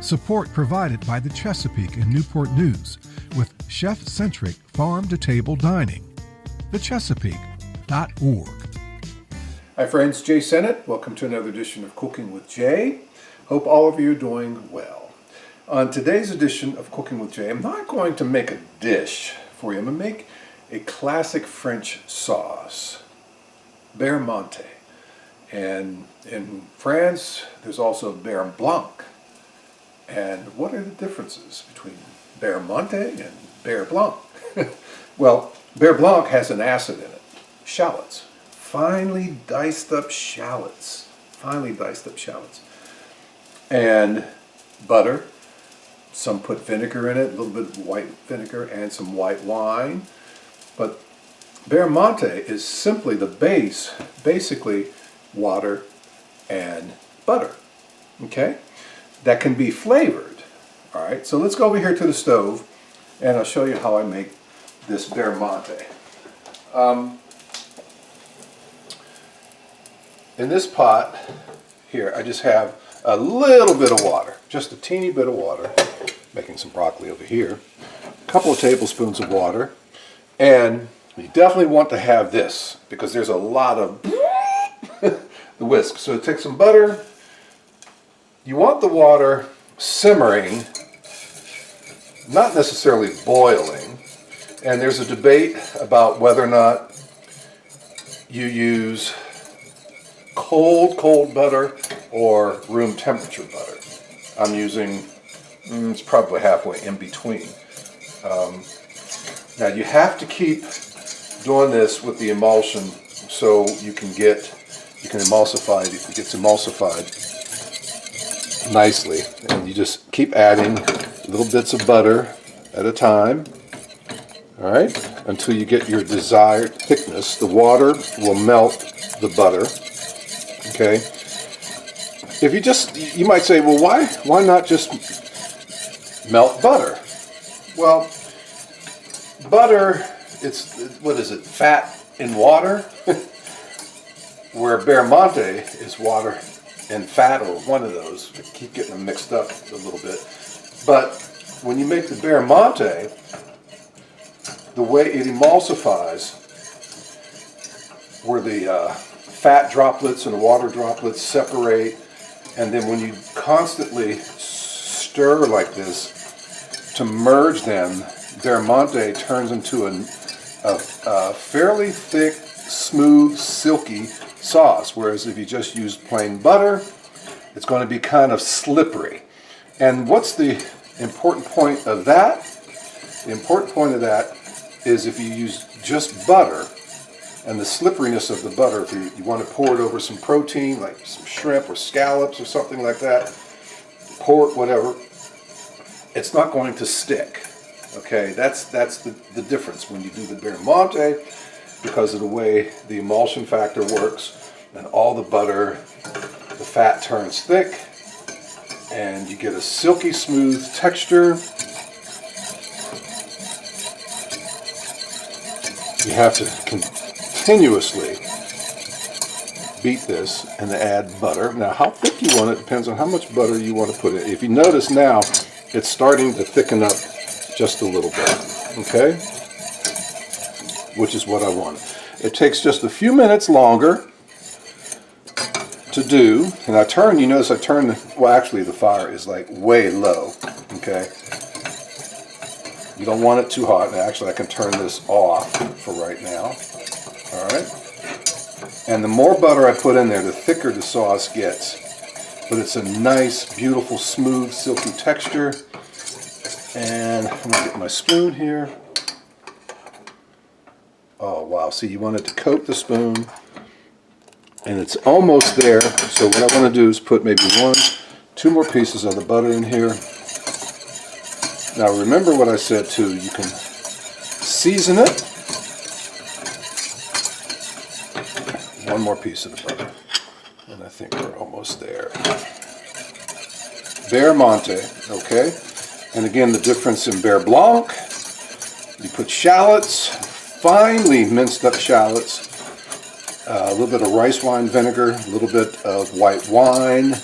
Support provided by the Chesapeake and Newport News with chef-centric farm-to-table dining. thechesapeake.org. Hi friends, Jay Sennett. Welcome to another edition of Cooking with Jay. Hope all of you are doing well. On today's edition of Cooking with Jay, I'm not going to make a dish for you. I'm going to make a classic French sauce, Beurre Monte. And in France, there's also Beurre Blanc. And what are the differences between Beurre Monte and Beurre Blanc? Well, Beurre Blanc has an acid in it, shallots, finely diced up shallots, and butter. Some put vinegar in it, a little bit of white vinegar and some white wine. But Beurre Monte is simply the base, basically water and butter, okay? That can be flavored. All right, so let's go over here to the stove and I'll show you how I make this Beurre Monte. In this pot here, I just have a little bit of water, just a teeny bit of water, making some broccoli over here, a couple of tablespoons of water, and you definitely want to have this because there's a lot of the whisk. So take some butter. You want the water simmering, not necessarily boiling, and there's a debate about whether or not you use cold butter or room temperature butter. I'm using, it's probably halfway in between. Now you have to keep doing this with the emulsion so you can emulsify it. It gets emulsified nicely, and you just keep adding little bits of butter at a time, all right, until you get your desired thickness. The water will melt the butter, okay? If you might say, well, why not just melt butter? Well, butter, what is it, fat in water? Where Beurre Monte is water and fat, or one of those. I keep getting them mixed up a little bit. But when you make the Beurre Monte, the way it emulsifies, where the fat droplets and the water droplets separate, and then when you constantly stir like this to merge them, Beurre Monte turns into a fairly thick, smooth, silky sauce, whereas if you just use plain butter, it's going to be kind of slippery. And what's the important point of that? The important point of that is if you use just butter, and the slipperiness of the butter, if you want to pour it over some protein, like some shrimp or scallops or something like that, pork, whatever, it's not going to stick. Okay, that's the difference when you do the Beurre Monte, because of the way the emulsion factor works, and all the butter, the fat turns thick, and you get a silky smooth texture. You have to continuously beat this and add butter. Now, how thick you want it depends on how much butter you want to put in. If you notice now, it's starting to thicken up just a little bit, okay? Which is what I want. It takes just a few minutes longer to do, and you notice I turn, well actually the fire is like way low, okay? You don't want it too hot. Actually, I can turn this off for right now, all right? And the more butter I put in there, the thicker the sauce gets. But it's a nice, beautiful, smooth, silky texture. And I'm gonna get my spoon here. Oh wow, see, you wanted to coat the spoon, and it's almost there. So what I want to do is put maybe 2 more pieces of the butter in here. Now remember what I said too, you can season it. 1 more piece of the butter, and I think we're almost there. Beurre Monte, okay? And again, the difference in Beurre Blanc, you put shallots, finely minced up shallots, a little bit of rice wine vinegar, a little bit of white wine,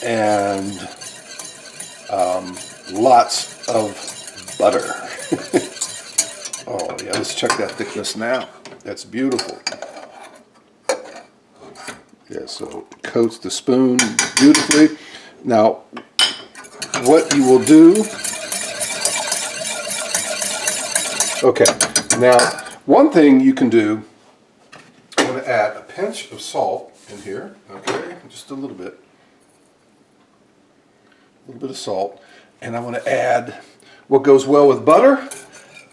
and Lots of butter. Oh yeah, let's check that thickness now. That's beautiful. Yeah, so it coats the spoon beautifully. Now, what you will do... Okay, now one thing you can do, I'm going to add a pinch of salt in here, okay, just a little bit of salt, and I want to add what goes well with butter,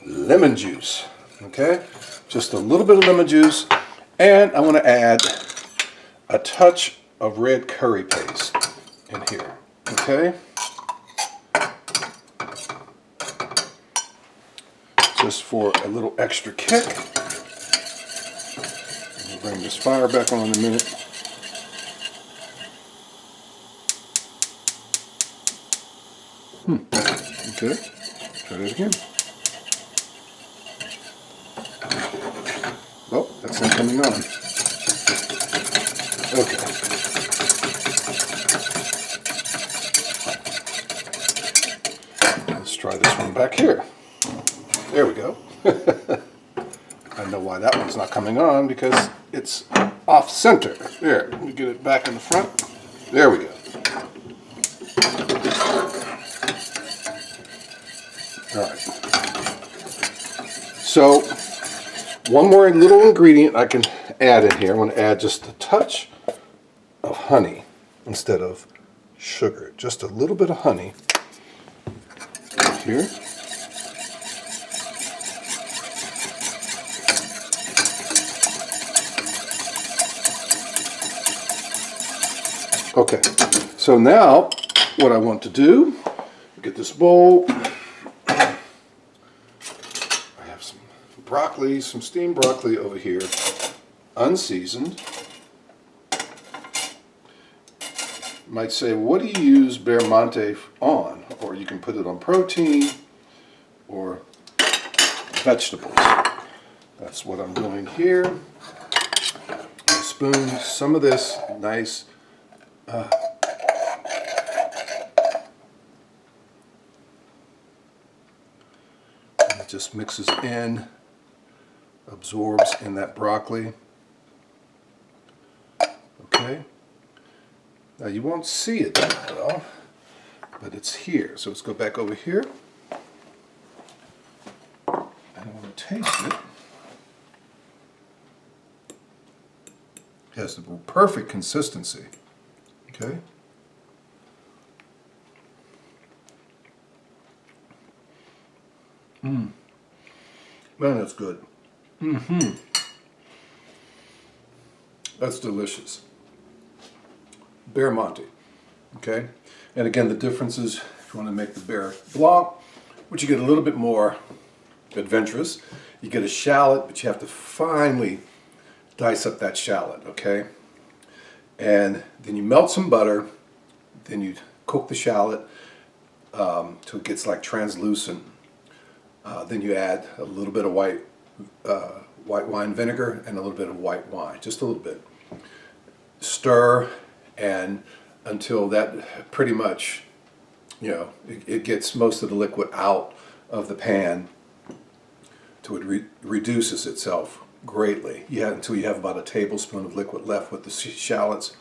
lemon juice, okay, just a little bit of lemon juice, and I want to add a touch of red curry paste in here, okay, just for a little extra kick. I'll bring this fire back on in a minute. Okay, try that again. Oh, that's not coming on. Okay. Let's try this one back here. There we go. I know why that one's not coming on, because it's off center. There, let me get it back in the front. There we go. All right. So, one more little ingredient I can add in here. I'm going to add just a touch of honey instead of sugar. Just a little bit of honey here. Okay, so now what I want to do, get this bowl. I have some broccoli, some steamed broccoli over here, unseasoned. You might say, what do you use Beurre Monte on? Or you can put it on protein or vegetables. That's what I'm doing here. A spoon, some of this nice it just mixes in, absorbs in that broccoli. Okay. Now you won't see it that well, but it's here. So let's go back over here. And I want to taste it. It has the perfect consistency. Okay. Man, that's good. That's delicious. Beurre Monte. Okay. And again, the difference is, if you want to make the Beurre Blanc, which you get a little bit more adventurous, you get a shallot, but you have to finely dice up that shallot. Okay. And then you melt some butter, then you cook the shallot till it gets like translucent. Then you add a little bit of white wine vinegar and a little bit of white wine, just a little bit. Stir and until that pretty much, you know, it gets most of the liquid out of the pan till it reduces itself greatly. Until you have about a tablespoon of liquid left with the shallots.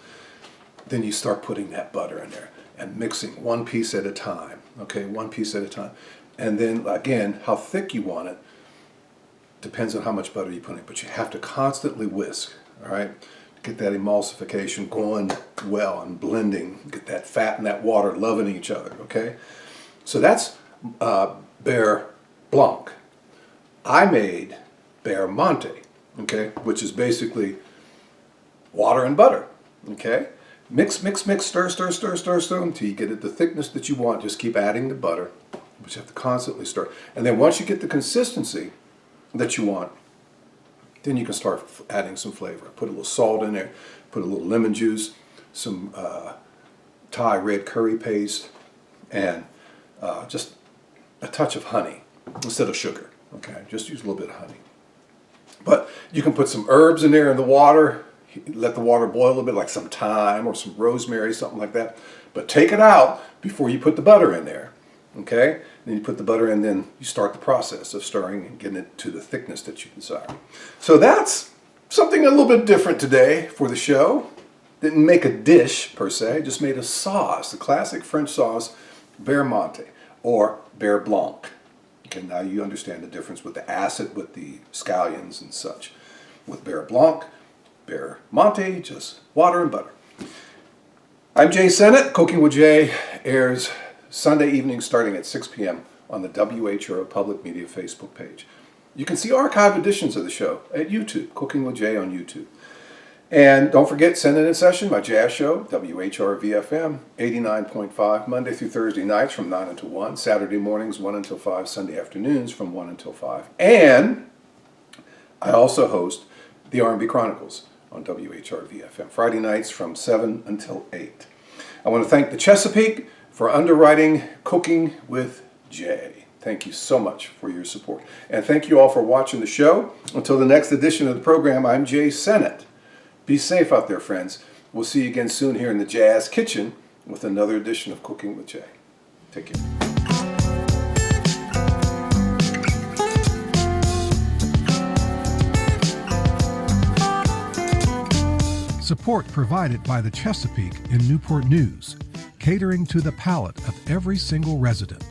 Then you start putting that butter in there and mixing one piece at a time. Okay, one piece at a time. And then again, how thick you want it depends on how much butter you put in. But you have to constantly whisk, all right, to get that emulsification going well and blending, get that fat and that water loving each other. Okay, so that's Beurre Blanc. I made Beurre Monte. Okay, which is basically water and butter. Okay, mix, mix, mix, stir, stir, stir, stir, stir until you get it the thickness that you want. Just keep adding the butter, but you have to constantly stir. And then once you get the consistency that you want, then you can start adding some flavor. Put a little salt in there, put a little lemon juice, some Thai red curry paste, and just a touch of honey instead of sugar. Okay, just use a little bit of honey. But you can put some herbs in there in the water, let the water boil a little bit, like some thyme or some rosemary, something like that. But take it out before you put the butter in there, okay? Then you put the butter in, then you start the process of stirring and getting it to the thickness that you desire. So that's something a little bit different today for the show. Didn't make a dish per se, just made a sauce, the classic French sauce, Beurre Monte or Beurre Blanc. Okay, now you understand the difference with the acid, with the scallions and such. With Beurre Blanc, Beurre Monte, just water and butter. I'm Jay Sennett. Cooking with Jay airs Sunday evening starting at 6 p.m. on the WHO Public Media Facebook page. You can see archive editions of the show at YouTube, Cooking with Jay on YouTube. And don't forget, Send In Session, my jazz show, WHRVFM, 89.5, Monday through Thursday nights from 9 until 1, Saturday mornings 1 until 5, Sunday afternoons from 1 until 5. And I also host the R&B Chronicles on WHRVFM, Friday nights from 7 until 8. I want to thank the Chesapeake for underwriting Cooking with Jay. Thank you so much for your support. And thank you all for watching the show. Until the next edition of the program, I'm Jay Sennett. Be safe out there, friends. We'll see you again soon here in the Jazz Kitchen with another edition of Cooking with Jay. Take care. Support provided by the Chesapeake in Newport News, catering to the palate of every single resident.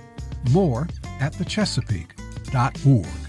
More at thechesapeake.org.